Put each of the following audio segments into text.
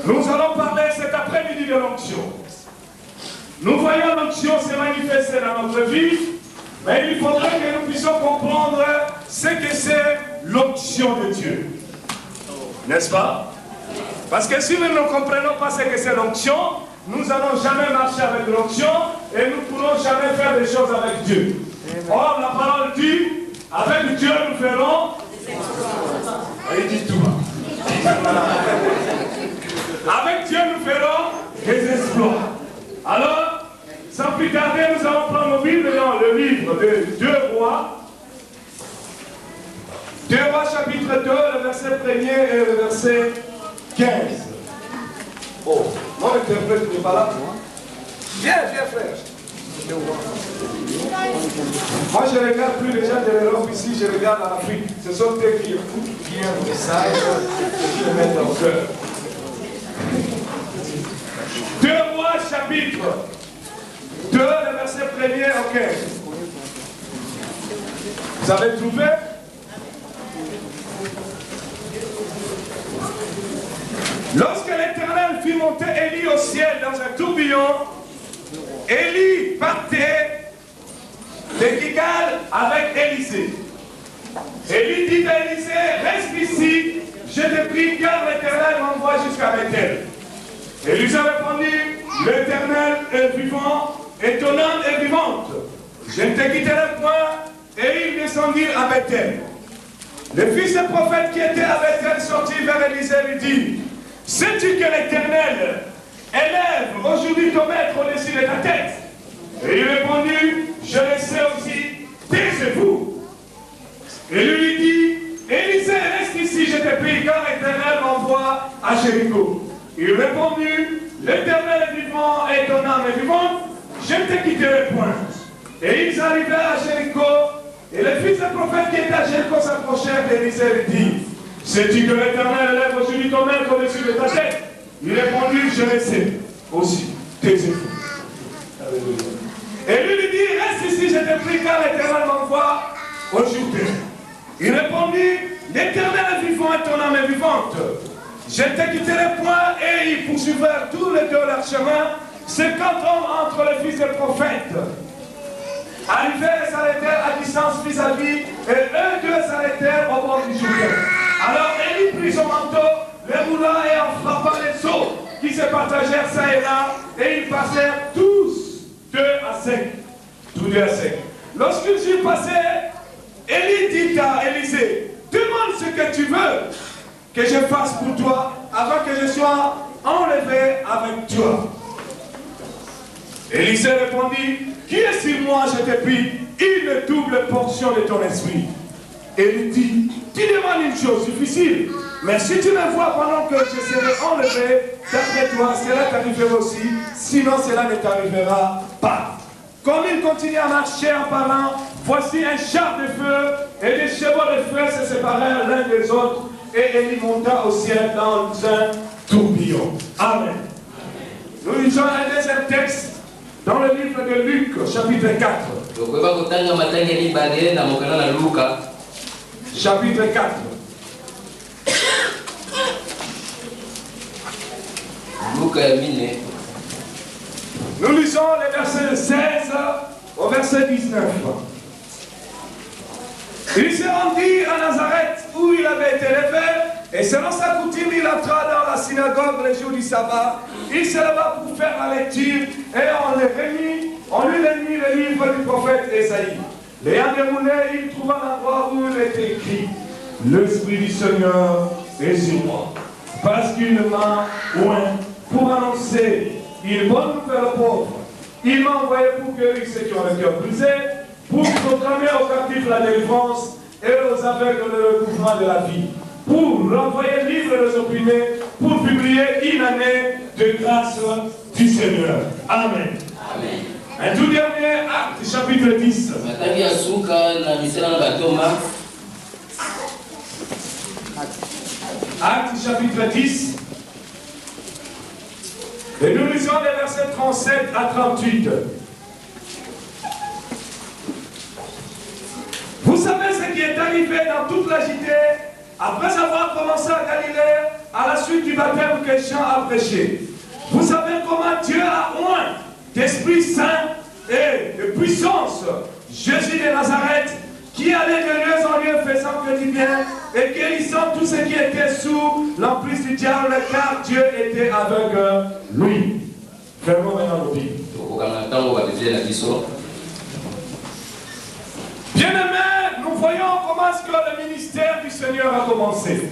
Nous allons parler cet après-midi de l'onction. Nous voyons l'onction se manifester dans notre vie, mais il faudrait que nous puissions comprendre ce que c'est l'onction de Dieu. N'est-ce pas? Parce que si nous ne comprenons pas ce que c'est l'onction, nous n'allons jamais marcher avec l'onction et nous ne pourrons jamais faire des choses avec Dieu. Or, la parole dit, avec Dieu nous ferons. Il dit tout. Avec Dieu nous ferons des exploits. Alors, sans plus tarder, nous allons prendre nos Bibles dans le livre de 2 Rois. 2 Rois chapitre 2, le verset 1er et le verset 15. Oh, mon interprète n'est pas là. Viens, frère. Moi, je ne regarde plus les gens de l'Europe ici, je regarde en Afrique. Ce sont eux qui écoutent bien le message et qui le mettent dans le cœur. 2 Rois chapitre 2, le verset 1er au 15. Vous avez trouvé? Lorsque l'Éternel fit monter Élie au ciel dans un tourbillon, Élie partait de Gilgal avec Élisée. Élie dit à Élisée, reste ici, je te prie car l'Éternel m'envoie jusqu'à Bethel. Élisée répondit, l'Éternel est vivant et ton âme est vivante. Je ne te quitterai point. Et ils descendirent à Bethel. Le fils du prophète qui était à Bethel sortit vers Élisée et lui dit, sais-tu que l'Éternel élève aujourd'hui ton maître au-dessus de ta tête? Et il répondit, je le sais aussi, taisez-vous. Et lui dit, Élisée, reste ici, je te prie, car l'Éternel m'envoie à Jéricho. Il répondit, l'Éternel est vivant et ton âme est vivante, je ne te quitterai point. Et ils arrivèrent à Jéricho, et le fils du prophète qui était à Jéricho s'approchèrent d'Élisée et lui dit, sais-tu que l'Éternel élève aujourd'hui ton maître au-dessus de ta tête? Il répondit, je le sais aussi, taisez-vous. Et lui dit, reste ici, je te prie, car l'Éternel m'envoie aujourd'hui. Il répondit, l'Éternel est vivant et ton âme est vivante. Je ne te quitterai point. Et ils poursuivirent tous les deux leur chemin, 50 hommes entre les fils des prophètes. Arrivèrent et s'arrêtèrent à distance vis-à-vis, et eux deux s'arrêtèrent au bord du Jourdain. Alors Élie prit son manteau, le roula et en frappant les eaux qui se partagèrent ça et là, et ils passèrent tous deux à sec. Tous deux à sec. Lorsqu'ils furent passés, Élie dit à Élisée, demande ce que tu veux que je fasse pour toi avant que je sois enlevé avec toi. Élisée répondit, qui est sur moi, je te prie, une double portion de ton esprit. Et lui dit, tu demandes une chose difficile, mais si tu me vois pendant que je serai enlevé, d'après toi, cela t'arrivera aussi, sinon cela ne t'arrivera pas. Comme il continue à marcher en parlant, voici un char de feu et des chevaux de feu se séparèrent l'un des autres, et Élie monta au ciel dans un tourbillon. Amen. Nous lisons un deuxième texte dans le livre de Luc, chapitre 4. Chapitre 4. Nous lisons les versets 16 au verset 19. Il se rendit à Nazareth où il avait été élevé, et selon sa coutume, il entra dans la synagogue le jour du sabbat. Il se leva pour faire la lecture, et on lui remit le livre du prophète Ésaïe. L'ayant déroulé, il trouva l'endroit où il était écrit, l'Esprit du Seigneur est sur moi, parce qu'il m'a oint pour annoncer une bonne nouvelle aux pauvres. Il m'a envoyé pour guérir ceux qui ont le cœur brisé, pour proclamer aux captifs la délivrance et aux aveugles le recouvrement de la vie, pour renvoyer libre les opprimés, pour publier une année de grâce du Seigneur. Amen. Amen. Un tout dernier acte, chapitre 10. Acte, chapitre 10. Et nous lisons les versets 37 à 38. Vous savez ce qui est arrivé dans toute la Judée après avoir commencé à Galilée, suite du baptême que Jean a prêché. Vous savez comment Dieu a oint d'Esprit Saint et de puissance Jésus de Nazareth, qui allait de lieu en lieu faisant que du bien et guérissant tous ceux qui étaient sous l'emprise du diable, car Dieu était avec lui. Fermons maintenant nos Bibles. Bien-aimés, nous voyons comment est-ce que le ministère du Seigneur a commencé.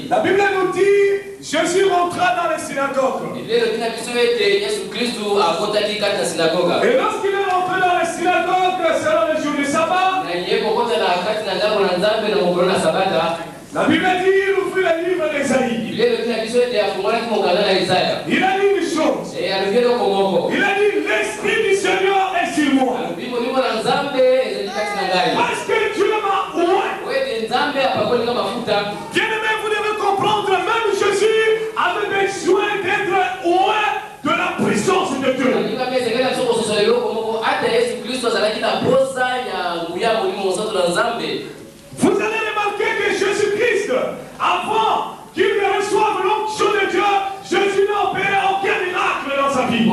La Bible nous dit, Jésus rentra dans les synagogues. Et lorsqu'il est rentré dans les synagogues, selon le jour du sabbat, la Bible dit, il ouvrit le livre d'Ésaïe. Il a dit une chose. Il a dit, l'Esprit du Seigneur est sur moi. Parce que Dieu m'a oint. Bien-aimé, vous devez comprendre, même Jésus avait besoin d'être oint de la puissance de Dieu. Vous allez remarquer que Jésus-Christ, avant qu'il ne reçoive l'onction de Dieu, Jésus n'a opéré aucun miracle dans sa vie.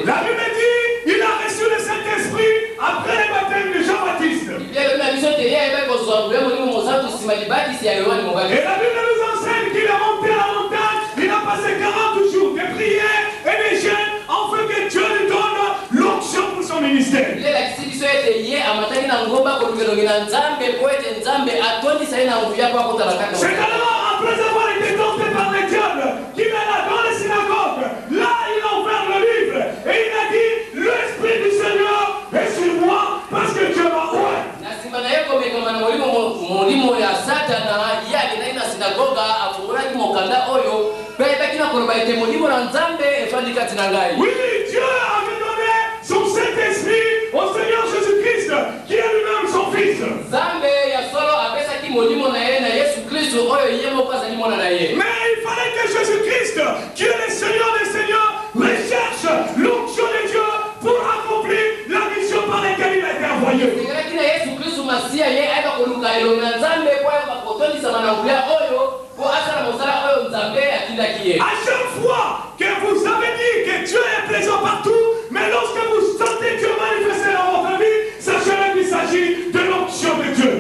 La Bible dit, il a reçu le Saint-Esprit après le baptême de Jean-Baptiste. Et la Bible nous enseigne qu'il est monté à la montagne, il a passé 40 jours de prière et de jeûne afin que Dieu lui donne l'onction pour son ministère. C'est alors après avoir été tenté par le diable qu'il est là dans les synagogues. Là, il a ouvert le livre et il a dit, l'Esprit du Seigneur est sur moi parce que Dieu m'a oint. Oui, Dieu avait donné son Saint-Esprit au Seigneur Jésus-Christ, qui est lui-même son Fils. Mais il fallait que Jésus-Christ, qui est le Seigneur des Seigneurs, recherche l'onction de Dieu pour accomplir la mission par laquelle il a été envoyé. À chaque fois que vous avez dit que Dieu est présent partout, mais lorsque vous sentez Dieu manifester dans votre vie, sachez qu'il s'agit de l'onction de Dieu.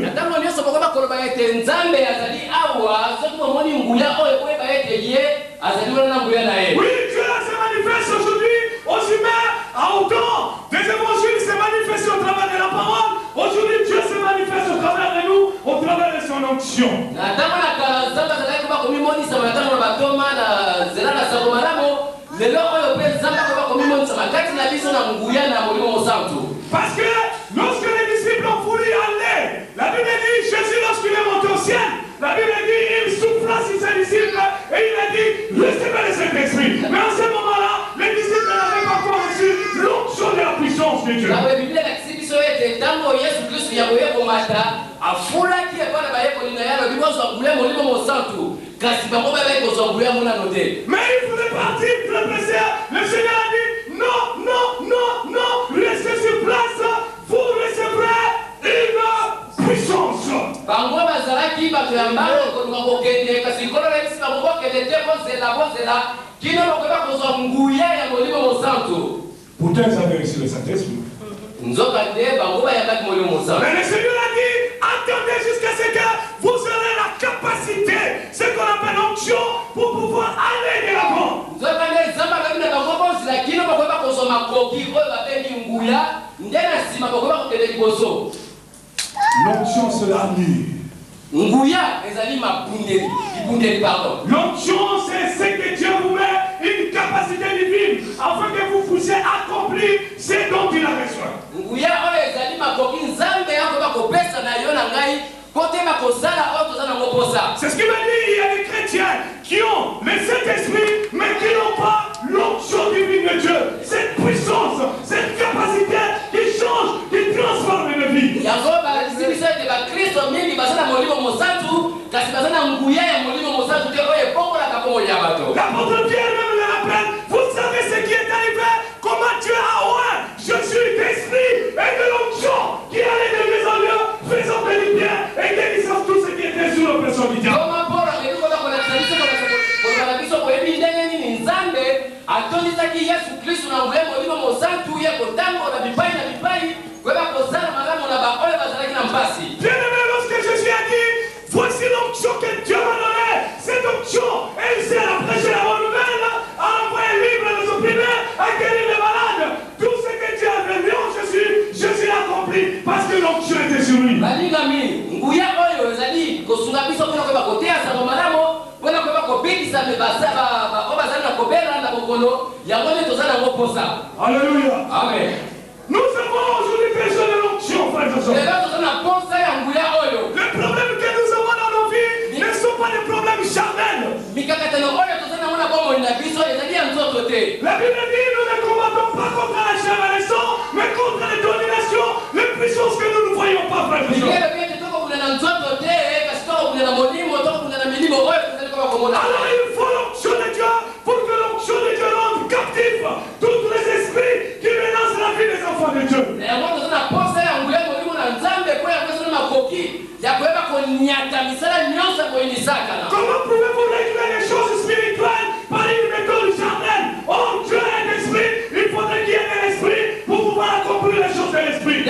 Oui, Dieu se manifeste aujourd'hui aux humains à autant des évangiles se manifestent au travers de la parole. Aujourd'hui, Dieu se manifeste au travers de nous, au travers de son onction. Parce que lorsque les disciples ont voulu aller, la Bible dit, Jésus lorsqu'il est monté au ciel, la Bible dit, il souffla sur ses disciples et il a dit, recevez le Saint-Esprit. Mais en ce moment-là, les disciples n'avaient pas encore reçu l'onction de la puissance de Dieu. Mais il voulait partir très pressé. Le Seigneur a dit, non, non, non, non, restez sur place, vous recevrez une puissance. Pourtant, ils avaient reçu le Saint-Esprit. Mais le Seigneur a dit, attendez jusqu'à ce que vous aurez la capacité, ce qu'on appelle l'onction, pour pouvoir aller de l'avant. L'onction, c'est l'avenir. L'onction, c'est ce que Dieu vous met, une capacité divine, afin que vous puissiez accomplir ce dont il a besoin. C'est ce qui veut dire, il y a des chrétiens qui ont le Saint-Esprit, mais qui n'ont pas l'onction divine de Dieu. Cette puissance, cette capacité qui change, qui transforme une vie. L'apôtre Pierre même le rappelle, vous savez ce qui est arrivé, comment Dieu a oint Jésus d'esprit balingami nguya oyo ezali kosunga biso mpona koyeba koteya sango malamu mpona koyeba kobikisa bazali na kobela na kokolo yango nde toza nango mposa. Alléluia. Amen. Nous avons aujourd'hui besoin de l'onction, frères et sœurs. Le problème que nous avons dans nos vies ne sont pas des problèmes charnels. La Bible dit nous ne combattons pas contre la chair et le sang, mais contre les dominations, les puissances que nous ne voyons pas, frères et sœurs. Alors il faut l'onction de Dieu pour que l'onction de Dieu rende captif tous les esprits qui menacent la vie des enfants de Dieu. Comment pouvez-vous régler les choses spirituelles par une méthode charnelle? Oh, Dieu est l'esprit, il faudrait qu'il y ait de l'esprit pour pouvoir accomplir les choses de l'esprit.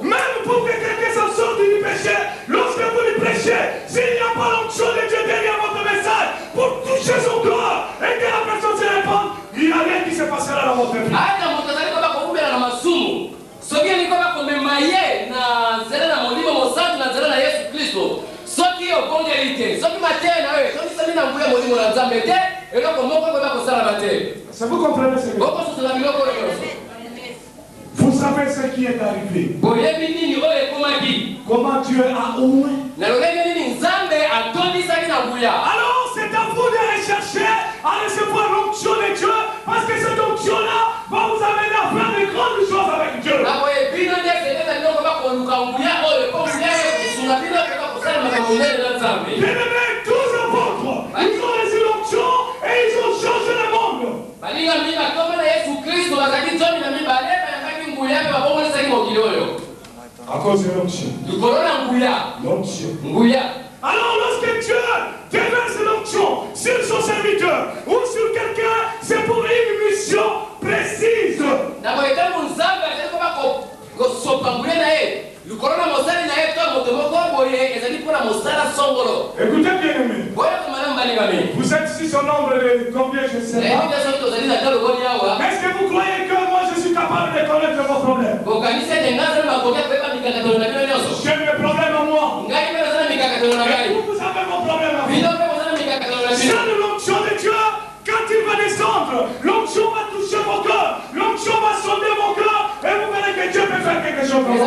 Même pour que quelqu'un s'en sorte du péché, lorsque vous lui prêchez, s'il n'y a pas l'onction de Dieu derrière votre message pour toucher son corps et que la personne se répande, il n'y a rien qui se passera dans votre vie. Ça vous comprenez ce que vous savez ce qui est arrivé. Comment Dieu a oué. Alors c'est à vous de rechercher à recevoir l'onction de Dieu, parce que cette onction-là va vous amener à faire de grandes choses avec Dieu. Bien-aimés, tous apôtres, ils ont reçu l'onction et ils ont changé le monde. À cause de l'onction. L'onction. Alors lorsque Dieu déverse l'onction sur son serviteur ou sur quelqu'un, c'est pour une mission précise. Écoutez bien aimé. Vous êtes ici sur nombre de combien je sais pas. Est-ce que vous croyez que moi je suis capable de connaître vos problèmes? J'ai mes problèmes à moi. Et vous avez vos problèmes à vous. Sans l'onction de Dieu, quand il va descendre, l'onction va toucher vos cœurs, l'onction va sonder vos cœurs, et vous verrez que Dieu peut faire quelque chose pour vous.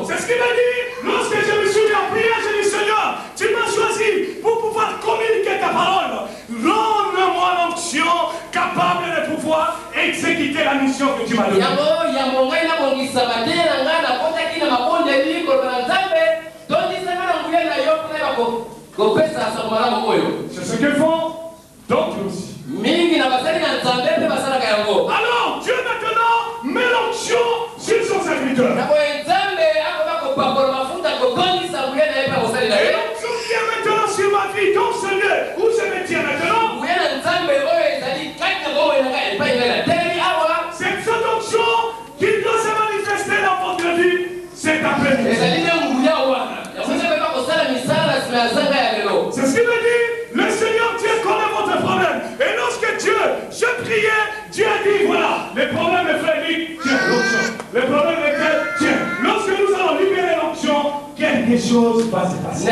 C'est ce qu'il m'a dit. Lorsque je me suis mis en prière, j'ai dit Seigneur, tu m'as choisi pour pouvoir communiquer ta parole. Donne-moi l'onction capable de pouvoir exécuter la mission que tu m'as donnée. C'est ce qu'ils font d'autres aussi. Alors Dieu maintenant met l'onction sur son serviteur. Et l'onction qui est maintenant sur ma vie, dans ce lieu où je me tiens maintenant, c'est cette onction qui doit se manifester dans votre vie cet après-midi. C'est ce qu'il me dit. Le Seigneur Dieu connaît votre problème. Et lorsque Dieu, je priais, Dieu a dit voilà, les problèmes est frère, tiens, l'onction. Les problèmes est tiens. Lorsque nous allons libérer l'onction, quelque chose va se passer.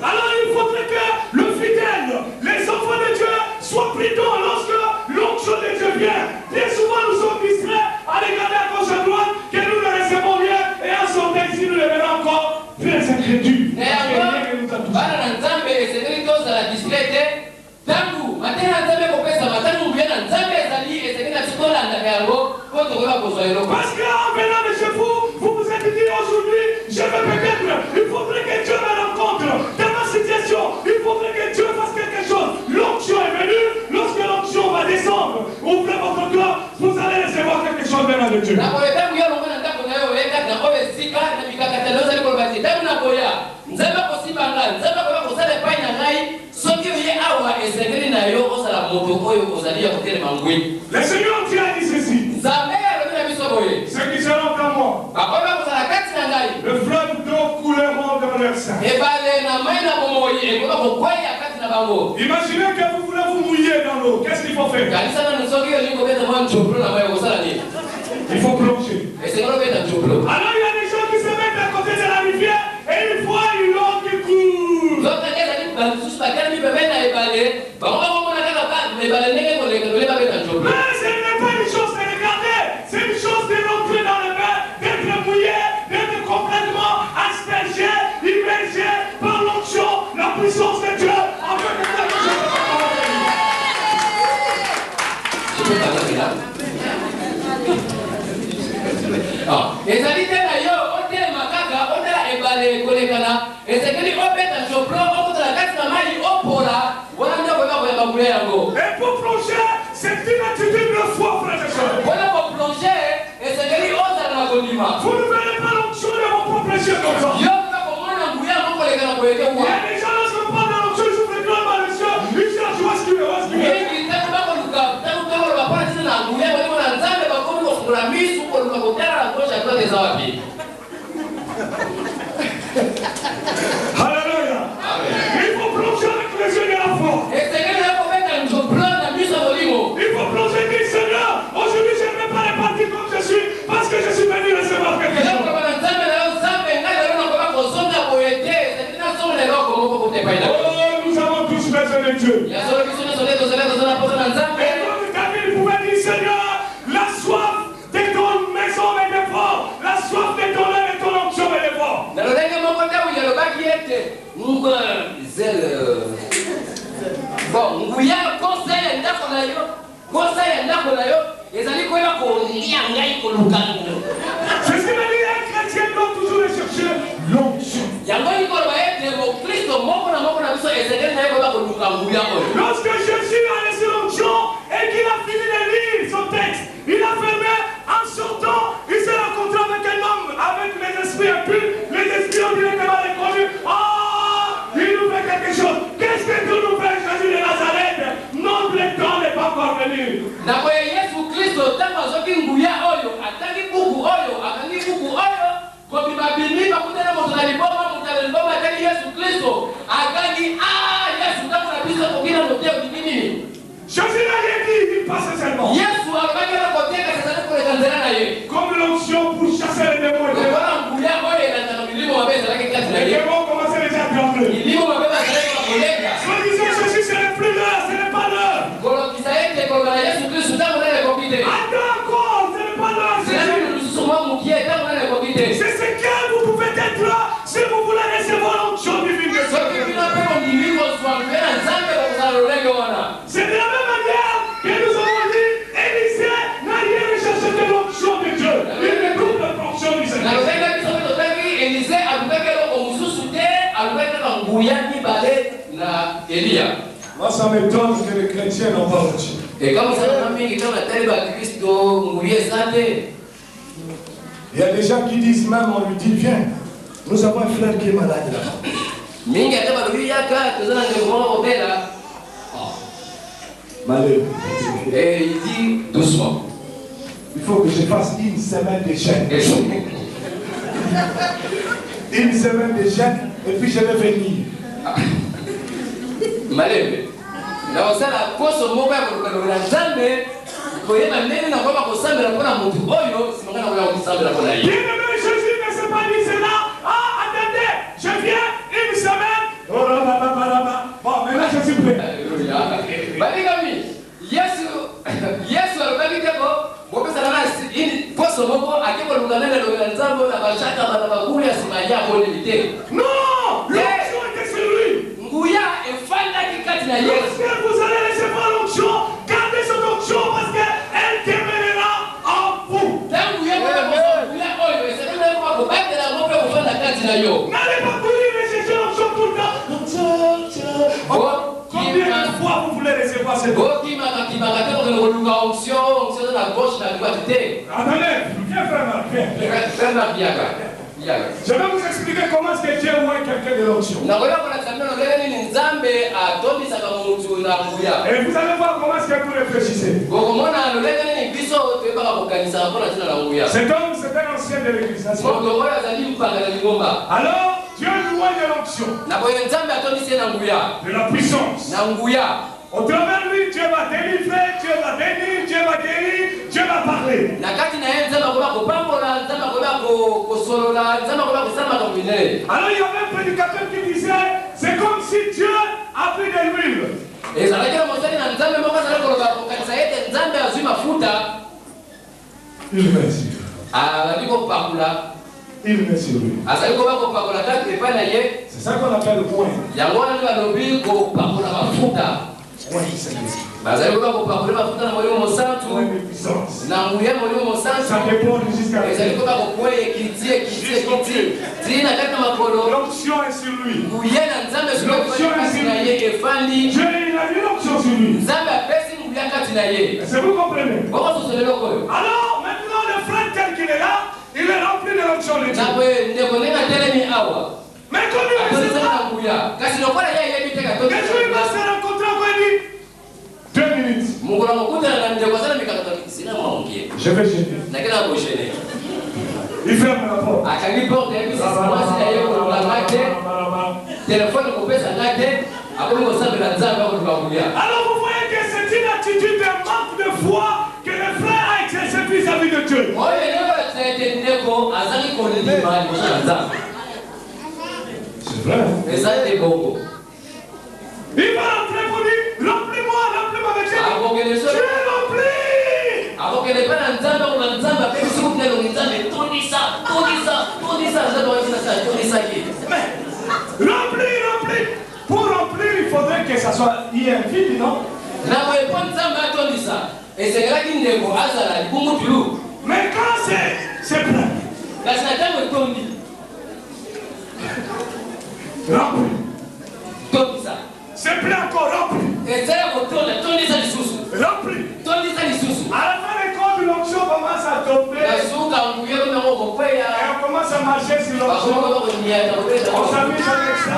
Alors il faudrait que le fidèle, les enfants de Dieu, soient prudents lorsque l'onction de Dieu vient. Bien souvent nous sommes distraits à regarder à gauche à droite que nous le recevons bien et en sortant ici nous le verrons encore très incrédules. Parce qu'en venant de chez vous, vous vous êtes dit aujourd'hui, je vais peut-être, il faudrait que Dieu me rencontre dans ma situation, il faudrait que Dieu fasse quelque chose. L'onction est venue, lorsque l'onction va descendre, ouvrez votre cœur, vous allez recevoir quelque chose venant de Dieu. Le Seigneur Dieu a dit ceci. Ceux qui seront en moi, le fleuve d'eau couleront dans leur sein. Imaginez que vous voulez vous mouiller dans l'eau. Qu'est-ce qu'il faut faire? Il faut plonger. Alors il y a des gens qui se mettent à côté de la rivière et ils voient une eau qui coule. Mais ce n'est pas une chose de regarder, c'est une chose de rentrer dans le bain, d'être mouillé, d'être complètement aspergé, immergé par l'onction, la puissance de Dieu. ezali te na yo otelema kaka otala ebale kolekana ezekeli obeta joplo okotala kati na mai opola wana nde koyeba koyamba mbula yango. Et pour plonger, c'est une attitude de foi, frères et sœurs. Wana koplonge ezekeli ozala na kondima. Vous ne verrez pas l'onction de vos propres yeux comme ça. Yo komona nguya yango kolekana koyeke Il y kwa. a des gens lorsque on parle de l'onction, ils ouvrent les dans les cieux, ils cherchent où est-ce qu'il est, où est-ce qu'il est. Mingi tatu bakoluka tatu bakoluka pona tina na nguya wali mona nzambe bakomi kofungula misu koluka kotala na kosha kwa eza wapi. Alléluia. Il faut plonger avec les yeux de la foi. Ezekeli yako beta njoplo na misu ya molimo. Il faut plonger et dire Seigneur, aujourd'hui je ne vais pas repartir comme je suis parce que je suis venu recevoir quelque chose. Oh, nous avons tous besoin de Dieu. Et donc David pouvait dire Seigneur, la soif de ton maison est devant, la soif de ton œil et ton onction est devant. Bon, nguya conseil ndako na yo, conseil ndako na yo, ezali koyeba kolia ngai koluka. Ceci veut dire un chrétien doit toujours chercher l'onction. Yango ikolo ete mo Kristo moko na biso ezali na koyeba koluka nguya oyo. Lorsque Jésus a reçu l'onction et qu'il a fini de lire son texte, il a fermé en sortant, il s'est rencontré avec un homme, avec les esprits impurs, les esprits ont directement reconnu. Ah, il nous fait quelque chose. Qu'est-ce que tu nous fais, Jésus de Nazareth? Notre temps n'est pas parvenu. Nako ya Yesu Kristo tango azoki nguya oyo, atangi buku oyo, akangi buku oyo, kobima bimi bakutana moto na liboma, moto na liboma atangi Yesu Kristo, akangi Yesu tango na biso kokina mote okikini. Jésus n'a rien dit, il passe seulement. Yesu alobaki na koteka sasa koleka nzela na ye. Comme l'onction pour chasser les démons. Wana nguya oyo elanda milimo mabe ezalaki kati na Les ye. démons commençaient déjà à trembler. Milimo mabe bazalaki koleka. Soit disant ceci, ce n'est plus l'heure, ce n'est pas l'heure. Kolokisa ete koloka na Yesu Kristo tango na ekokite. Attends encore, ce n'est pas l'heure. Zelabi lususu mwa mukie tango na ekokite. C'est ce que vous pouvez être là si vous voulez recevoir l'onction divine de Dieu. Soki bino pe ondimi kozwa mpena nzambe bakozala lolenge wana. C'est de la même manière que nous avons dit, Élisée n'a rien recherché de l'onction de Dieu. Il ne trouve pas l'onction du Na Seigneur. lolenge biso pe totaki Elise alukaki eloko mosusu te, alukaki kaka nguya mibale na Eliya. Moi, ça m'étonne que les chrétiens n'ont pas l'onction. Kama sana mingi kama tali ba Kristo nguya zate. Il y a des gens qui disent même, on lui dit, viens, nous avons un frère qui est malade là-bas. Mingi ata balubi yaka tozana ngemo obela. Malheureux. Et il dit doucement. Il faut que je fasse une semaine de jeûne. Une semaine de jeûne, et puis je vais venir. Malebe. Na osala koso moko ya koluka nzambe koyeba ndenge na koyeba kosambela mpona motu oyo simanga na koyeba kosambela mpona ye. Bien-aimé, Jésus ne s'est pas dit cela. Ah, attendez, je viens une semaine. Oh là là là là là. Bon, maintenant je suis prêt. Alléluia. Balikami, Yesu alobaki teko bopesana na poso moko ake koluka ndenge lokela nzambe na bashaka bana bakulu ya nsima ya koleli te. Non, l'onction était sur lui. Nguya efandaki kati na Yesu. Lorsque vous allez recevoir l'onction, gardez cette onction parce qu'elle demeurera en vous. Tangu yeko nguya oyo esali na kwa kobatela ngombe kufanda kati na yo. N'allez pas courir et chercher l'onction tout le temps. Combien de fois vous voulez recevoir cette onction? Attendez, viens faire ma viens. Je vais vous expliquer comment est-ce que Dieu voit quelqu'un de l'onction. Et vous allez voir comment est-ce que vous réfléchissez. Cet homme, c'est un ancien de l'église. Alors, Dieu loin de l'onction, de la puissance. Au travers de lui, Dieu va délivrer, Dieu va bénir, Dieu va guérir, Dieu va parler. Alors il y avait un prédicateur qui disait, c'est comme si Dieu a pris de l'huile. Il met sur lui. Il met sur lui. C'est ça qu'on appelle le point. Point de Saint-Esprit. Point de puissance. Ça dépend jusqu'à l'onction est sur lui. L'onction est sur lui. Dieu, il a mis l'onction sur lui. Est-ce que vous comprenez? Alors, maintenant, le frère tel qu'il est là, il est rempli de l'onction de Dieu. Mais comme il est là, qu'est-ce qu'il va se rencontrer encore dit 2 minutes. Je vais gêner. Il ferme la porte. Alors vous voyez que c'est une attitude de manque de foi que le frère a exercé vis-à-vis de Dieu. C'est vrai. Il va rentrer pour dire, remplis-moi avec Dieu. Tu es rempli. Mais, rempli. Pour remplir, il faudrait que ça soit, il y ait un vide, non? Mais quand c'est plein. Rempli. C'est plein encore, rempli. Rempli. À la fin des comptes, l'onction commence à tomber. Et on commence à marcher sur l'onction. On s'amuse avec ça.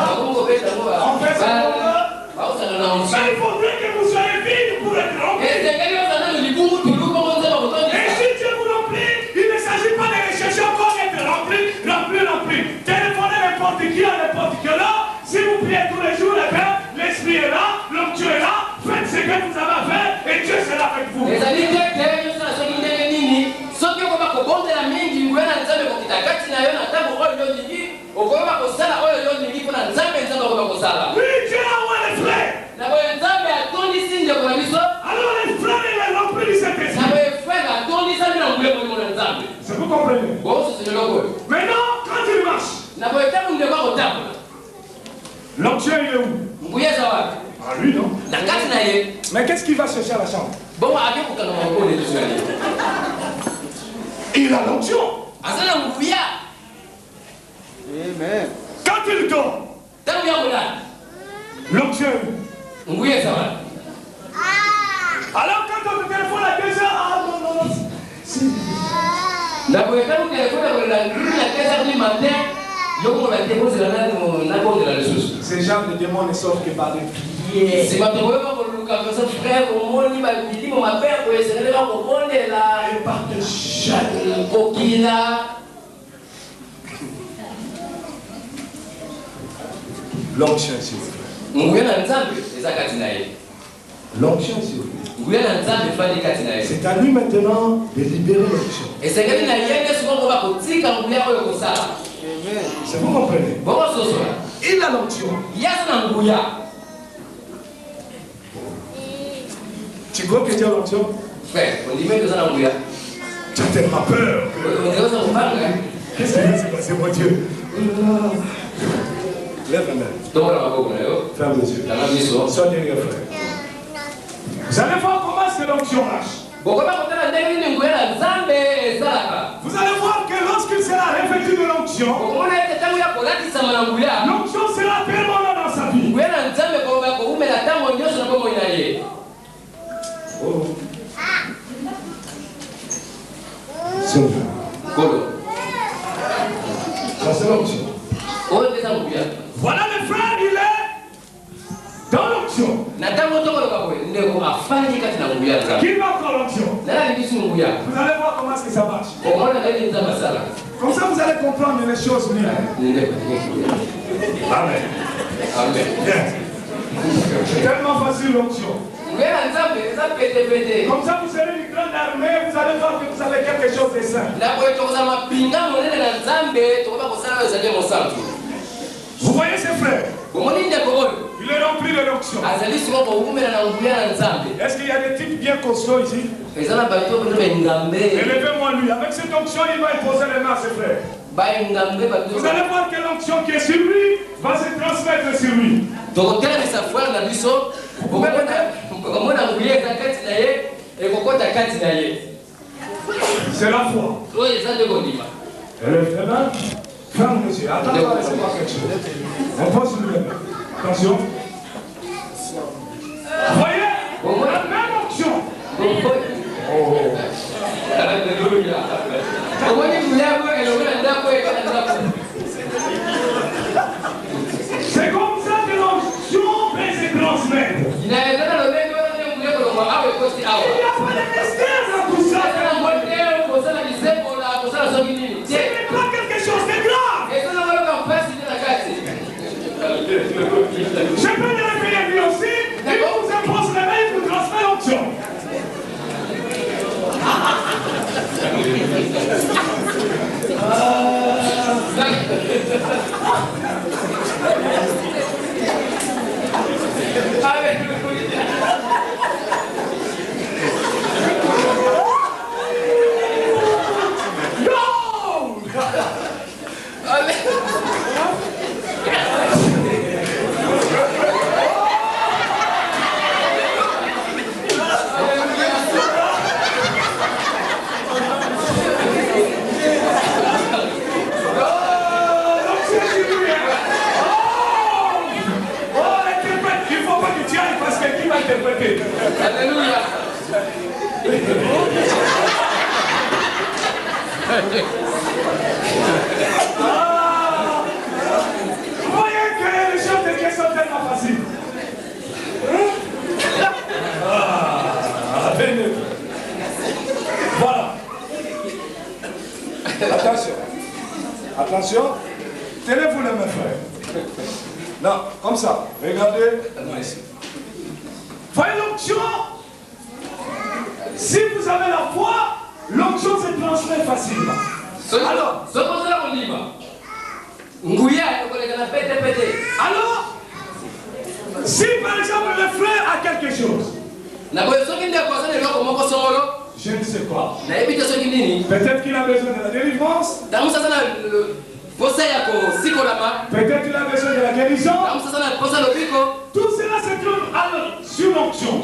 On fait ça pour eux. Mais il faudrait que vous soyez vide pour être rempli. Et si Dieu vous remplit, il ne s'agit pas de rechercher encore d'être rempli. Téléphonez n'importe qui à n'importe quelle heure. Si vous priez tous les jours, eh bien, l'esprit est là, l'onction est là. Faites ce que vous avez à faire et Dieu sera avec vous. Oui, Dieu a envoyé les frères. Alors les frères, il est rempli du Saint-Esprit. C'est vous comprenez? Maintenant, quand il marche, l'onction il est où? Ah lui non. Mais qu'est-ce qu'il va chercher à la chambre? Il a l'onction. Amen. Quand il dort, l'onction est où? Alors quand on te téléphone à 2 heures, ah non. Ces gens de démons ne sortent que par des prières. Et par des jeûnes. L'onction s'il vous plaît. L'onction s'il vous plaît. C'est à lui maintenant de libérer l'onction. C'est vous comprenez? Il a l'onction. Tu crois que tu as l'onction? Tu as tellement peur. Qu'est-ce qui va se passer, mon Dieu? Lève la main. Ferme les yeux. Sois derrière, frère. Vous allez voir comment est-ce que l'onction marche. Vous allez voir que lorsqu'il sera revêtu de l'onction, l'onction sera tellement là dans sa vie. Oh. C'est vrai. Ça c'est l'onction. Voilà le frère, il est Qui va prendre l'onction? Vous allez voir comment est-ce que ça marche. Comme ça, vous allez comprendre les choses mieux. Amen. Amen. Bien. C'est tellement facile l'onction. Comme ça, vous serez une grande armée, vous allez voir que vous avez quelque chose de saint. Vous voyez ces frères? Il est rempli de l'onction. Est-ce qu'il y a des types bien costauds ici? Élevez-moi lui. Avec cette onction, il va imposer les mains à ses frères. Vous allez voir que l'onction qui est sur lui va se transmettre sur lui. C'est la foi. Élève tes mains. Ferme les yeux. Attends, laissez voir quelque chose. On pose sur les mains. Attention. Vous voyez? La même onction. C'est comme ça que l'onction peut se transmettre. Il n'y a pas de mystère dans tout ça. Ce n'est pas quelque chose de grave. Je peux le répéter lui aussi. Il vous impose les mains, il vous transmet l'onction. Alléluia. Vous voyez que les choses de Dieu sont tellement faciles. Voilà. Attention. Attention. Tenez-vous les mains, frère. Non, comme ça. Regardez. Voyez l'onction. Si vous avez la foi, l'onction se transmet facilement. Alors, si par exemple le frère a quelque chose, je ne sais pas. Peut-être qu'il a besoin de la délivrance. Peut-être qu'il a besoin de la guérison. Tout cela se trouve sur l'onction.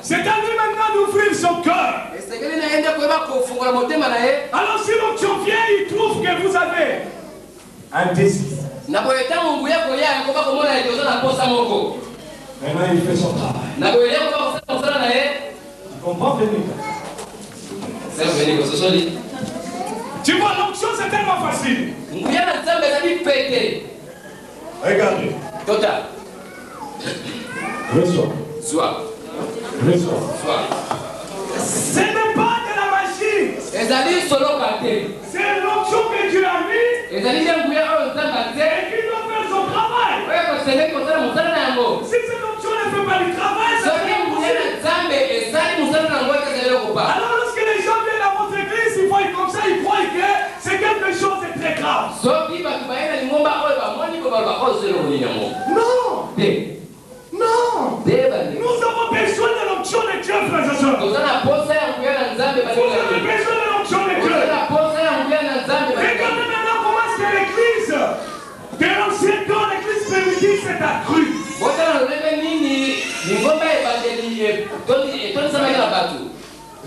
C'est à lui maintenant d'ouvrir son cœur. Alors si l'onction vient, il trouve que vous avez un désir. Maintenant il fait son travail. Il comprend venir. Tu vois, l'onction c'est tellement facile. Regardez. Reçois. Reçois. Ce n'est pas de la magie. C'est l'onction que Dieu a mis. Et qui doit faire son travail. Si cette onction ne fait pas du travail, ça fait alors lorsque les gens viennent à votre église, ils voient comme ça, ils croient que c'est quelque chose de très grave. Non. Non. Nous avons besoin de l'onction de Dieu, frères et sœurs. Vous avez besoin de l'onction de Dieu. Regardez maintenant comment est-ce que l'église de l'ancien temps, l'église primitive s'est accrue.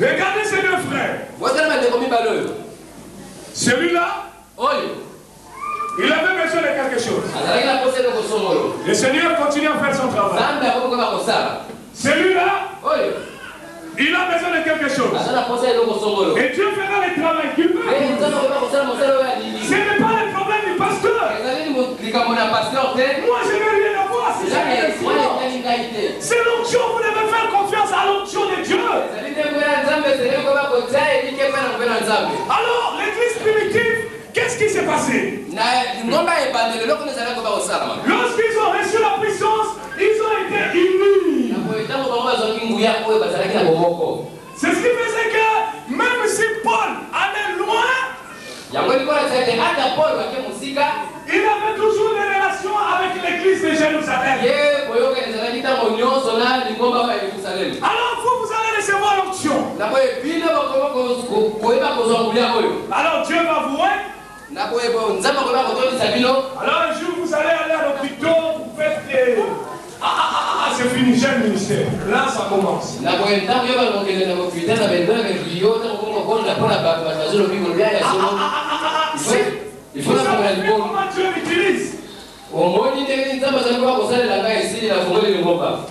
Regardez ces deux frères. Celui-là, il avait besoin de quelque chose. Le Seigneur continue à faire son travail. Celui-là, il a besoin de quelque chose. Et Dieu fera le travail qu'il veut. Ce n'est pas le problème du pasteur. Moi, je n'ai rien à voir si c'est C'est l'onction, vous devez faire confiance à l'onction de Dieu. Alors, l'église primitive, qu'est-ce qui s'est passé? Lorsqu'ils ont reçu la puissance, ils ont été unis. C'est ce qui faisait que même si Paul allait loin, il avait toujours des relations avec l'église de Jérusalem. Alors vous allez recevoir l'onction. Alors Dieu va vous aider. Alors un jour vous allez aller à l'hôpital, vous faites des... c'est fini, j'ai le ministère. Là ça commence. Il faut savoir comment Dieu l'utilise.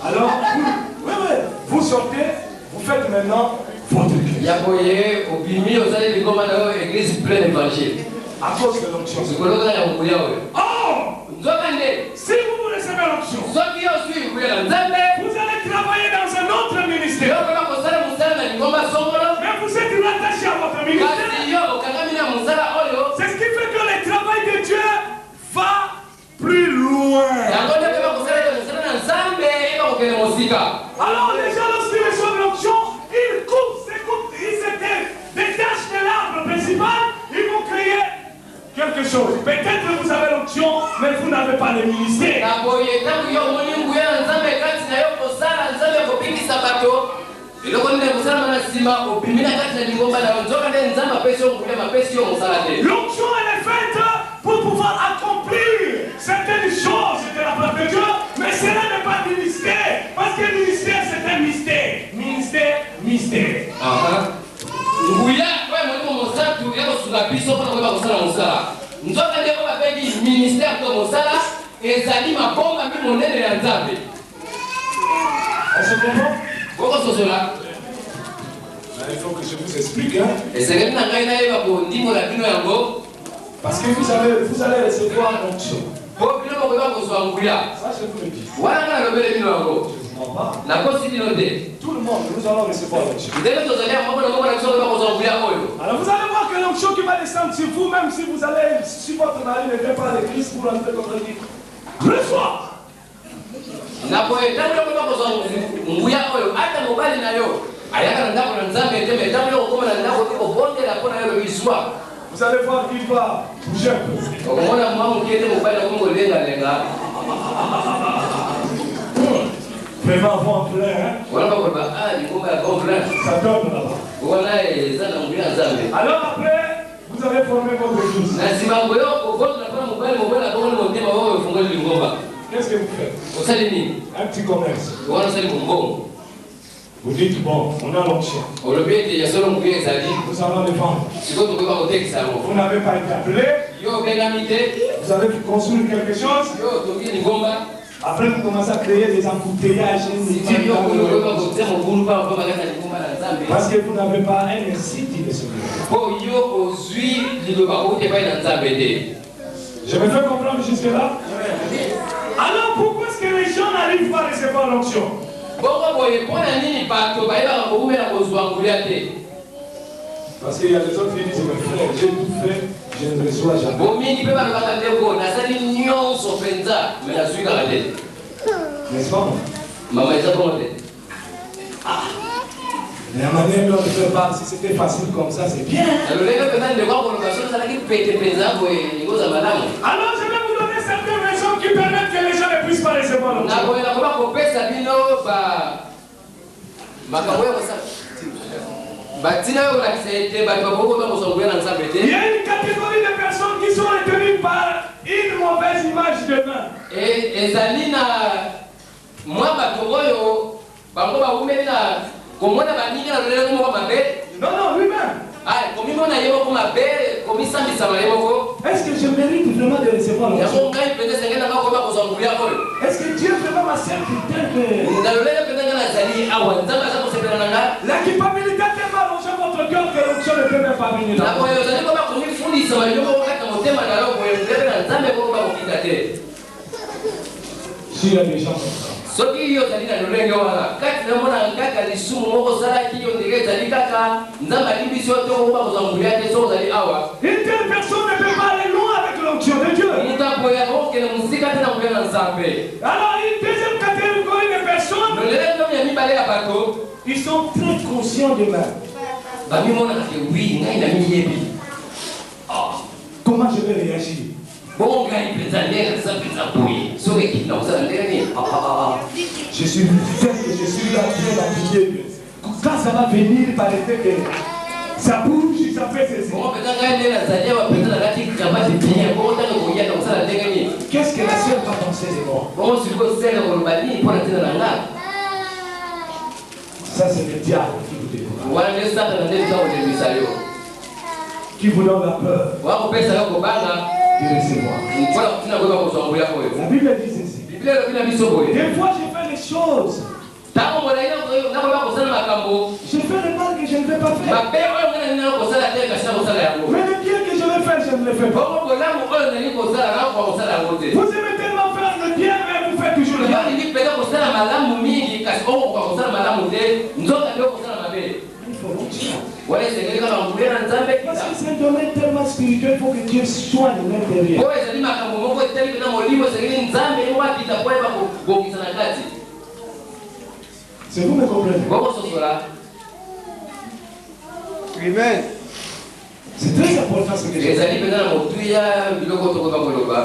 Alors vous sortez, vous faites maintenant votre église. À cause de l'onction. Oh! Si vous recevez l'onction, vous allez travailler dans un autre ministère. Mais vous êtes rattaché à votre ministère. C'est ce qui fait que le travail de Dieu va plus loin. Alors les gens, lorsqu'ils reçoivent l'onction, ils coupent, ils se détachent de l'arbre principal, ils vont créer quelque chose. Peut-être que vous avez l'onction, mais vous n'avez pas le ministère. L'onction elle est faite pour pouvoir accomplir certaines choses de la part de Dieu, mais cela n'est pas ministère, parce que le ministère c'est un mystère. Mystère. Il faut que je vous explique. Parce que vous allez recevoir l'onction. Ça, je vous le dis. Tout le monde, nous allons recevoir l'onction. Alors vous allez voir que l'onction qui va descendre sur vous, même si vous allez, si votre mari ne vient pas à l'église, vous l'entendez comme il dit. Reçois! Vous allez voir qu'il va bouger un peu. Vraiment avant plein, hein? Ça donne là-bas. Alors après, vous allez former votre église. Qu'est-ce que vous faites? Un petit commerce. Vous dites, bon, on a l'onction. Nous allons le vendre. Vous n'avez pas été appelé. Vous allez construire quelque chose. Après, vous commencez à créer des embouteillages. Parce que vous n'avez pas un incite de ce Je me fais comprendre jusque-là? Alors, pourquoi est-ce que les gens n'arrivent pas à recevoir l'onction? Parce qu'il y a des autres qui disent, mes frères, j'ai tout fait, je ne reçois jamais. N'est-ce pas? La manière dont on fait pas, si c'était facile comme ça, c'est bien. Alors, je vais vous donner certaines raisons qui permettent que les gens ne puissent pas recevoir l'onction. Il y a une catégorie de personnes qui sont retenues par une mauvaise image de main. Non, lui-même. Est-ce que je mérite vraiment de recevoir l'onction? Est-ce que Dieu vraiment m'a servi la culpabilité tellement arrangé votre cœur que l'onction ne peut même pas venir là. S'il y a des gens comme ça. soki yo zali na lolenge wana kati na mona kaka lisumu moko salaki yo ndenge zali kaka nzambe alibiso to ko ba kozangulia te so zali awa. Une telle personne ne peut pas aller loin avec l'onction de Dieu. Alors une deuxième catégorie de personnes, ils sont très conscients d'eux-mêmes. Comment je vais réagir? Je suis faible, je suis là, bien appliqué. Quand ça va venir, par le fait que ça bouge, ça fait ceci. Qu'est-ce que la sœur va penser de moi? Ça, c'est le diable qui vous découvre. Qui vous donne la peur de recevoir. La Bible dit ceci. Des fois, je fais les choses. Je fais le mal que je ne vais pas faire. Mais le bien que je vais faire, je ne le fais pas. Vous aimez tellement faire le bien, mais vous faites toujours le mal. Il faut l'onction. Parce que c'est un domaine tellement spirituel pour que Dieu soit de l'intérieur. C'est vous me comprenez? Amen. C'est très important ce que je dis.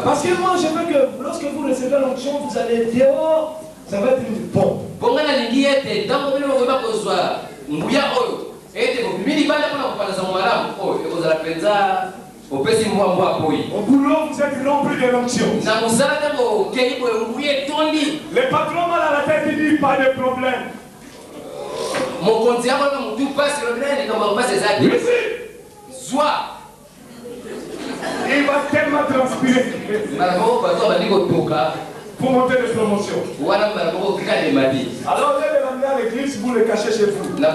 Parce que moi je veux que lorsque vous recevez l'onction, vous allez dehors, ça va être une pompe. Au boulot, vous êtes rempli de l'onction. Le patron mal à la tête, il dit pas de problème. Il va tellement transpirer pour monter les promotions. Alors vous allez l'amener à l'église, vous le cachez chez vous. Là,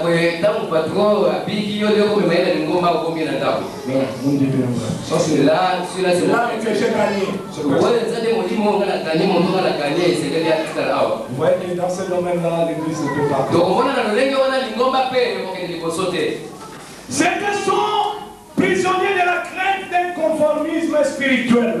c'est là que j'ai gagné. Vous voyez que dans ce domaine-là, l'église ne peut pas. Certains sont prisonniers de la crainte d'un conformisme spirituel.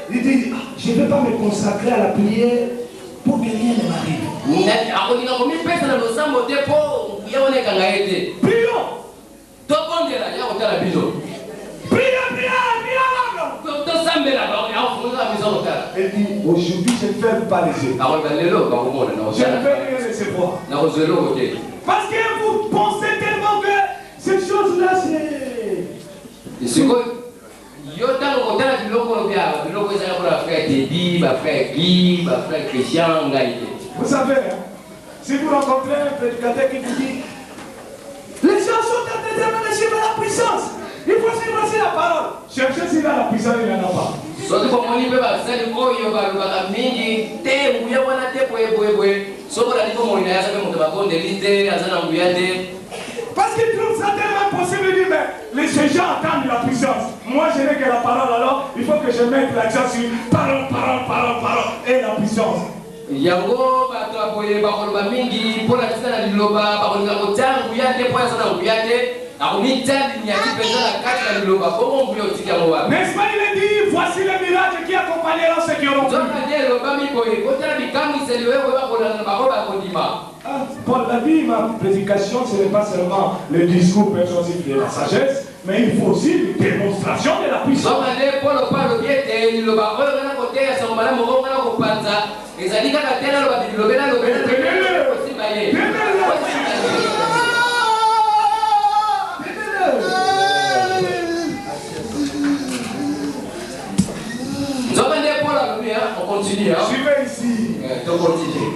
Il dit, je ne vais pas me consacrer à la prière pour que rien ne m'arrive. Prions. Elle dit, aujourd'hui je ne ferme pas les yeux. Je ne vais rien recevoir. Parce que vous pensez tellement que cette chose-là c'est... Vous savez, hein, si vous rencontrez un prédicateur qui vous dit, les gens sont en train de suivre la puissance. Il faut suivre aussi la parole. Cherchez s'il a la puissance, il n'y en a pas. Parce qu'ils trouvent ça tellement possible, ils disent, mais ces gens attendent la puissance. Moi, je n'ai que la parole, alors il faut que je mette l'accent sur parole, parole, parole, parole et la puissance. N'est-ce pas, il a dit, voici le miracle qui accompagnera ceux qui auront cru. Paul a dit, ma prédication, ce n'est pas seulement le discours persuasif de la sagesse, mais il faut aussi une démonstration de la puissance. On continue. Suivez ici. On continue.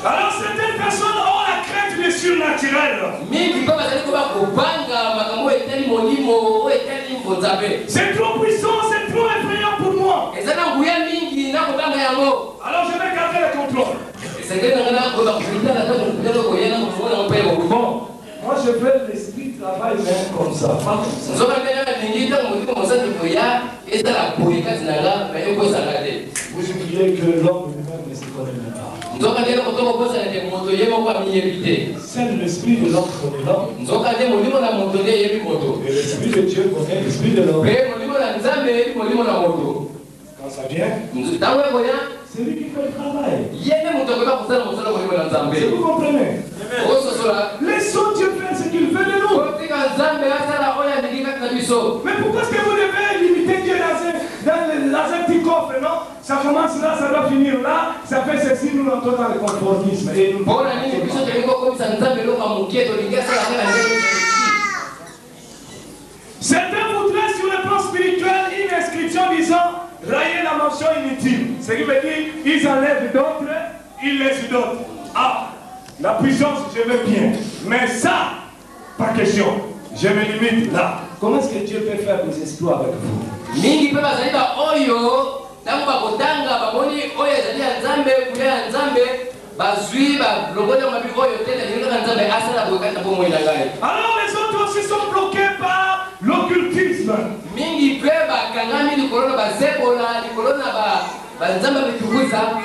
Alors certaines personnes ont la crainte du surnaturel. C'est trop puissant, c'est trop effrayant pour moi. Alors je vais garder le contrôle. Bon, moi je veux l'esprit travaille même comme ça. Vous oubliez que l'homme lui-même ne se connaît même pas. Seul l'esprit de l'homme connaît l'homme. Et l'esprit de Dieu connaît l'esprit de l'homme. Quand ça vient, c'est lui qui fait le travail. Vous comprenez? Laissons Dieu faire ce qu'il fait de nous. Mais pourquoi est-ce que vous devez limiter Dieu dans un petit coffre, non? Ça commence là, ça doit finir là, ça fait ceci, nous entrons dans le conformisme. Et nous... Certains voudraient sur le plan spirituel une inscription disant rayer la mention inutile. Ce qui veut dire ils enlèvent d'autres, ils laissent d'autres. Ah, la puissance, je veux bien. Mais ça, pas question. Je me limite là. Comment est-ce que Dieu peut faire des exploits avec vous? Alors les autres aussi sont bloqués par l'occultisme.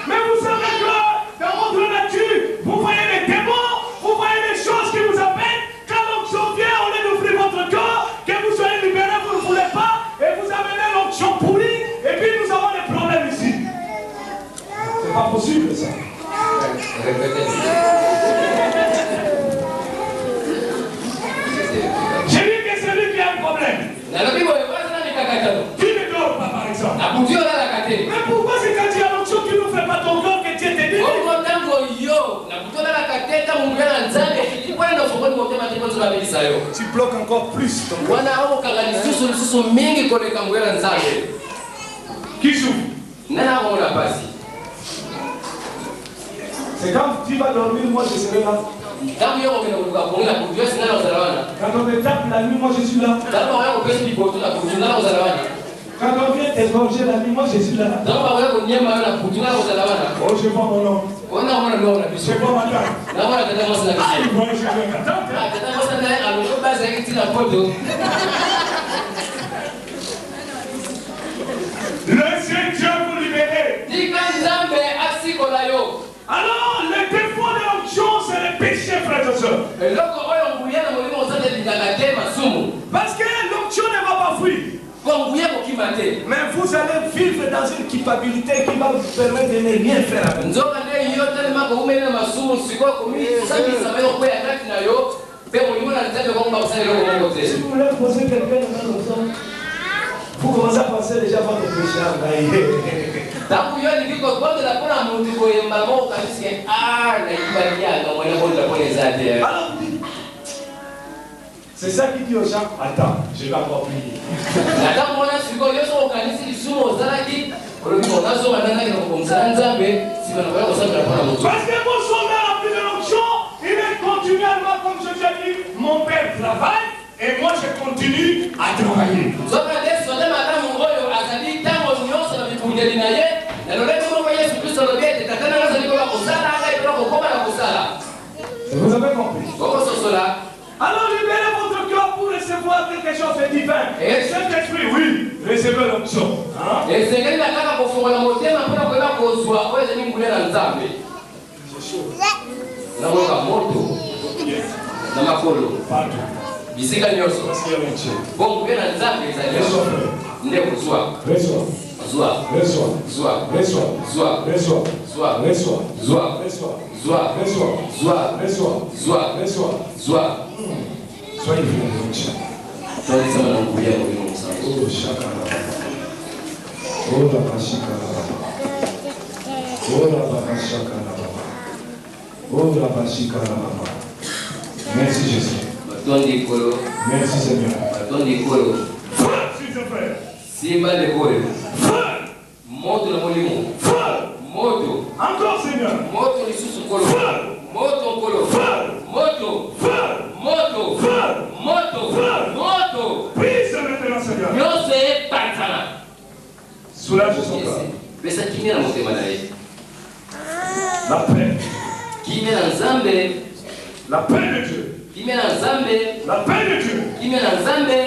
Mais vous savez que dans votre nature, vous voyez les démons, vous voyez les choses qui vous appellent. Quand l'onction vient, on est d'ouvrir votre corps, que vous soyez libérés, vous ne voulez pas, et vous amenez l'onction pourrie, et puis nous avons des problèmes ici. C'est pas possible ça. J'ai dit que c'est lui qui a un problème. Qui ne dort pas par exemple. Mais pourquoi c'est quand il y a l'onction qui ne fait pas ton corps que Dieu te dit? Tu bloques encore plus ton corps. Qui souffre? C'est quand tu vas dormir, moi je serai là. Quand on me tape la nuit, moi je suis là. Quand on vient t'égorger la nuit, moi je suis là. Oh, je vois mon nom. Je vois ma dame. Aïe, moi je veux attendre. Laissez Dieu vous libérer. Alors, le défaut de l'onction, c'est le péché, frères et sœurs. Parce que l'onction ne va pas fuir. Mais vous allez vivre dans une culpabilité qui va vous permettre de ne rien faire avec vous. Si vous voulez poser quelqu'un dans l'onction, vous commencez à penser déjà à votre péché. Alors, c'est ça qui dit aux gens, attends, je vais encore prier. Parce que mon soldat rempli de l'onction, il est continuellement, comme je t'ai dit, mon père travaille et moi je continue à travailler. Vous avez compris? Alors libérez votre corps pour recevoir quelque chose de divin. Et cet esprit, oui, recevez l'onction. Soyez vus. Merci Jésus. Merci Seigneur. Encore Seigneur. Prise maintenant Seigneur. Soulage son corps. pesa kimya na motema na ye. La paix. Kimya na Nzambe. La paix de Dieu. Kimya na Nzambe. La paix de Dieu. Kimya na Nzambe.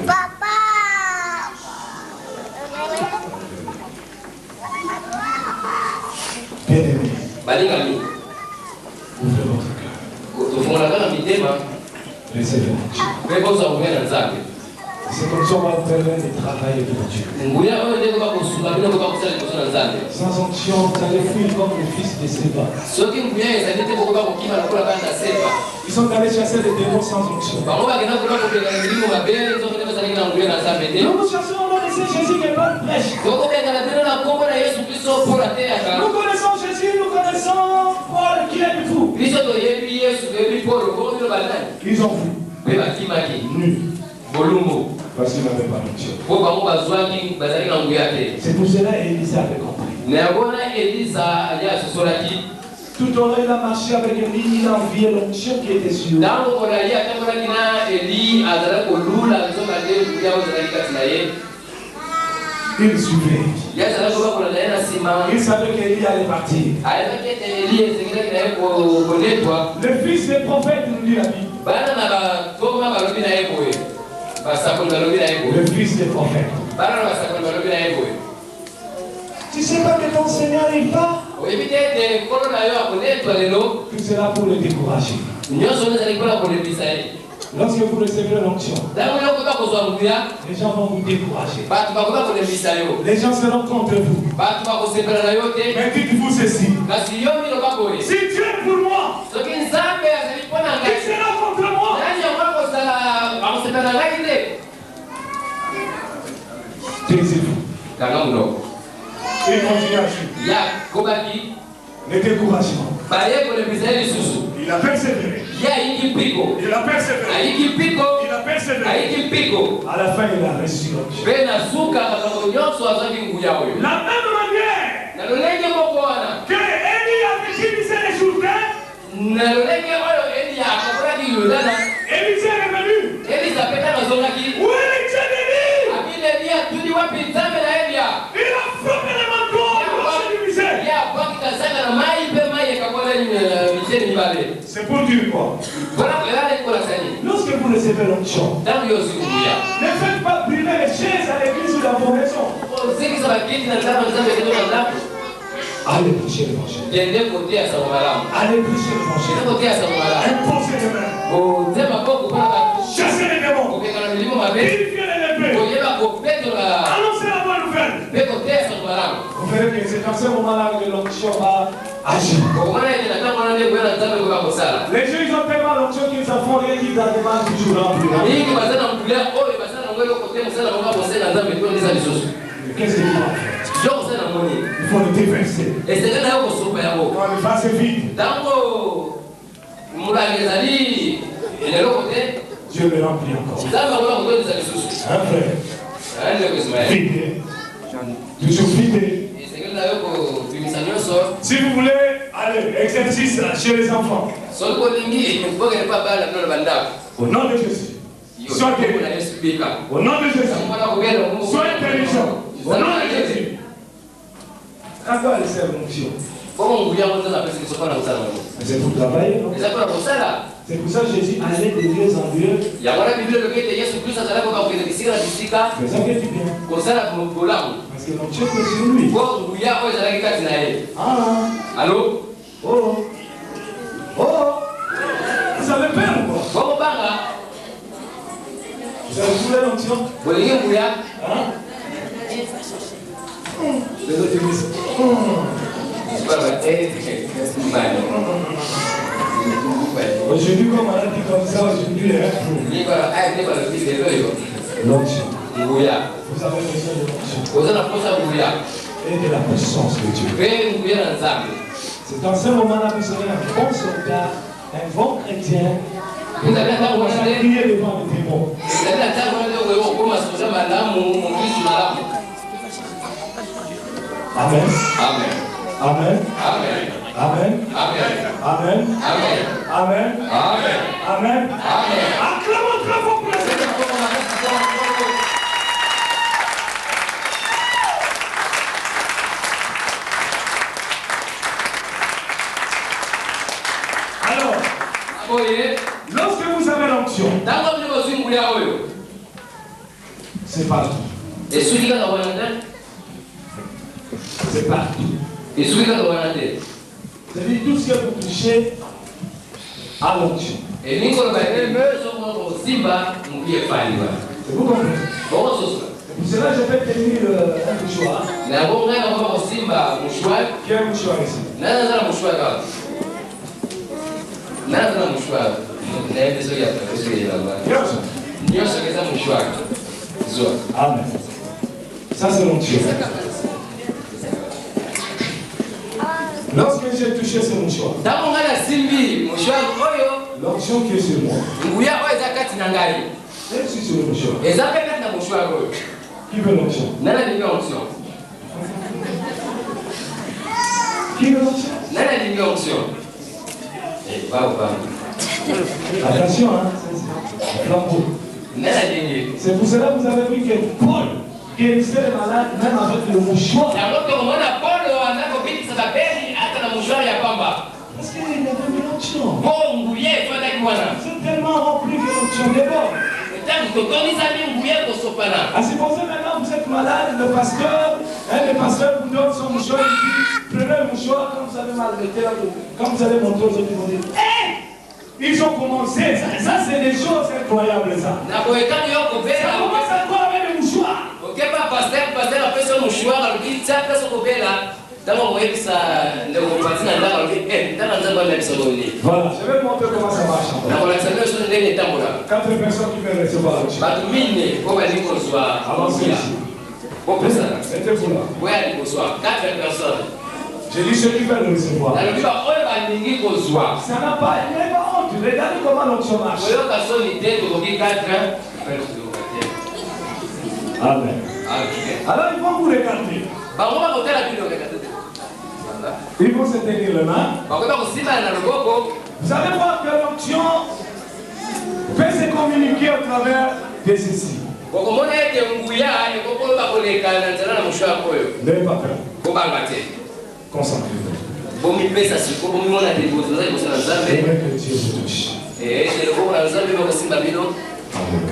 Papa. Bien-aimé. Balingami. Ouvrez votre cœur. Tufunga kana mitema. Laissez-le. Bekoza ongea na Nzambe. C'est comme ça qu'on va faire le travail de Dieu. Nguya wewe ndio kwa kusunga bila kwa kusali kwa Nzambe. Sans onction, vous allez fuir comme le fils de Séba. Soki nguya ezalite kwa kukima na kula kana Séba. Ils sont allés chasser les démons sans onction. Bango bakena kula kupeka milimo mabele ndio kwa sababu na nguya na Nzambe ndio. Nous cherchons à laisser Jésus qui est pas prêche. Koko beka na tena na kombo na Yesu Kristo pour la terre. Nous connaissons Jésus, nous connaissons Paul qui est de tout. Kristo to yebi Yesu yebi Paul ko ndio balani. Ils ont vu. Beba kimaki. Nu. Bolumbo. Parce qu'ils n'avaient pas d'onction. Kwa bango bazwaki bazali na nguya te. C'est pour cela qu'Élisée avait compris. Na bona Elisa aliya sosolaki. Tout au long, il a marché avec Élie, il a envié l'onction qui était sur lui. Ntango kolali atambolaki na Eli azala kolula nzoka te ya ozalaki kati na ye. Il suivait. Yazala koba kolala ye na nsima. Il savait qu'Élie allait partir. Ayebaki ete Eli esengelaki na ye konetwa. Le fils des prophètes nous dit la Bible. Bana na batoma balobi na ye boye. Basakoli balobi na ye boye. Le fils des prophètes. Bana na basakoli balobi na ye boye. Tu sais pas que ton Seigneur il part? Oyebi te ete nkolo na yo akonetwa lelo. Tout cela pour le décourager. Nyonso oyo ezali mpona kolebisa ye. Lorsque vous recevez l'onction, Ntango yo okoka kozwa nguya, les gens vont vous décourager. bato bakoka kolebisa yo. Les gens seront contre vous. Bato bakosepela na yo te. Mais dites-vous ceci. Kasi yo miloba boye. Si Dieu est pour moi, Soki Nzambe azali mpona qui ngai. sera contre moi? Nani yango akozala akosepela na ngai te? Taisez-vous. Kanga munoko. Il continue à suivre. Ya kobaki Le découragement. baye kolebisa ye lisusu. Il a persévéré. Ya ayiki mpiko. Il a persévéré. Ayiki mpiko. Il a persévéré. Ayiki mpiko. À la fin, il a reçu l'onction. Mpe na suka makambo nyonso azwaki nguya oyo. La même manière Na lolenge moko wana. que Élie avait utilisé les Jourdains, Na lolenge oyo Eli akakolaki Yordana. Élisée est revenu. Elisa mpe tana azongaki. Où est l'Élie d'Élie? Abili Eli atuni wapi Nzambe na Elia. Il a frappé le manteau de rocher du misère. Ya abwaki kazanga na mai mpe mai ekakola miteni mibale. C'est pour dire quoi? Mpona koyala ekola sani. Lorsque vous recevez l'onction, Ntango yo ozwi nguya. ne faites pas brûler les chaises à l'église ou la maison. ozekisa bakiti na nzambe nzambe ekendo na ndako. Allez prêcher l'évangile. Kende koteya sango malamu. Allez prêcher Kende l'évangile. koteya sango malamu. Imposez les mains. Kote maboko mpona bato. Chassez les démons. Kopeka na milimo mabe. Purifiez les lépreux. Koyeba kopetola. Annoncez la bonne nouvelle. Mpe koteya sango malamu. Vous verrez que c'est dans ce moment-là que l'onction va agir. Okomona ete na ntango wana nde koya na nzambe koka kosala. Les gens, ils ont tellement l'onction qu'ils en font rien qu'ils en demandent toujours remplir. mingi baza na mbulia oyo baza na ngo eloko te mosala moka kosala na nzambe tondisa lisusu. Qu'est-ce qu'il faut faire? yo kosala na moni Il faut le déverser. esengeli na yo kosopa yango. Quand le vase est vide, ntango molangi ezali eloko te Dieu le remplit encore. nzambe akoka kotondisa lisusu. Un frère, ayandeko ismael vide. Toujours vide. esengeli na yo kobimisa nyonso. Si vous voulez, allez, exercice chez les enfants. soki olingi bokele mpa bala bino na bandako. Au nom de Jésus. Sois na guéri. yesu bika. Au nom de Jésus. mwana kobela Sois intelligent. Au nom de Jésus. À quoi elle sert l'onction? bongo nguya ngo nzambe apesi biso mpona kosala yango. C'est pour travailler, non? eza mpona kosala. C'est pour ça que Jésus allait de lieu en lieu, yango wana biblia elobi ete yesu kristo azalaki koka kokende bisika na bisika faisant que du bien. kosala bolamu. Parce que l'onction est sur lui. po nguya oyo ezalaki kati na ye. Ah, alo oh, oh. Vous avez peur ou quoi? bokobanga Vous avez trouvé l'onction? bolingi nguya. Hein? Les autres disent, aujourd'hui, comme on a dit comme ça, aujourd'hui, hein? L'onction. Vous avez besoin de l'onction et de la puissance de Dieu. C'est dans ce moment-là que vous serez un bon soldat, un bon chrétien. Vous allez prier devant les démons. Amen. Amen. Amen. Amen. Amen. Amen. Amen. Amen. Amen. Amen. Amen. Amen. Acclamons très fort pour le Seigneur. Lorsque vous avez l'onction, c'est partout. C'est partout. C'est-à-dire tout ce que vous touchez à l'onction. Vous comprenez? C'est là que je vais tenir un mouchoir. Quel mouchoir ici? Amen. Ça c'est l'onction. Lorsque j'ai touché ce mouchoir, l'onction qui est sur moi, je suis sur le mouchoir. Qui veut l'onction? Qui veut l'onction? Attention, hein, c'est flambeau. C'est pour cela que vous avez vu que Paul guérissait les malades même avec le mouchoir. Parce qu'il avait mis l'onction. C'est tellement rempli que l'onction déborde. C'est pour ça maintenant vous êtes malade, le pasteur vous donne son mouchoir, il dit prenez le mouchoir quand vous avez mal été là, quand vous allez montrer aux autres, ils vont dire hey! Ils ont commencé, ça c'est des choses incroyables ça. Ça commence à quoi avec le mouchoir? Voilà, je vais montrer comment ça marche. 4 personnes qui veulent recevoir le mouchoir. Avancez ici. Mettez-vous là. 4 personnes. J'ai dit ceux qui veulent le recevoir. Ça n'a pas, il n'est pas honte. Regardez comment l'onction marche. Amen. Alors ils vont vous regarder. Ils vont se tenir les mains. Vous allez voir que l'onction peut se communiquer au travers de ceci. N'ayez pas peur. Concentrez-vous. J'aimerais que Dieu vous touche. Amen.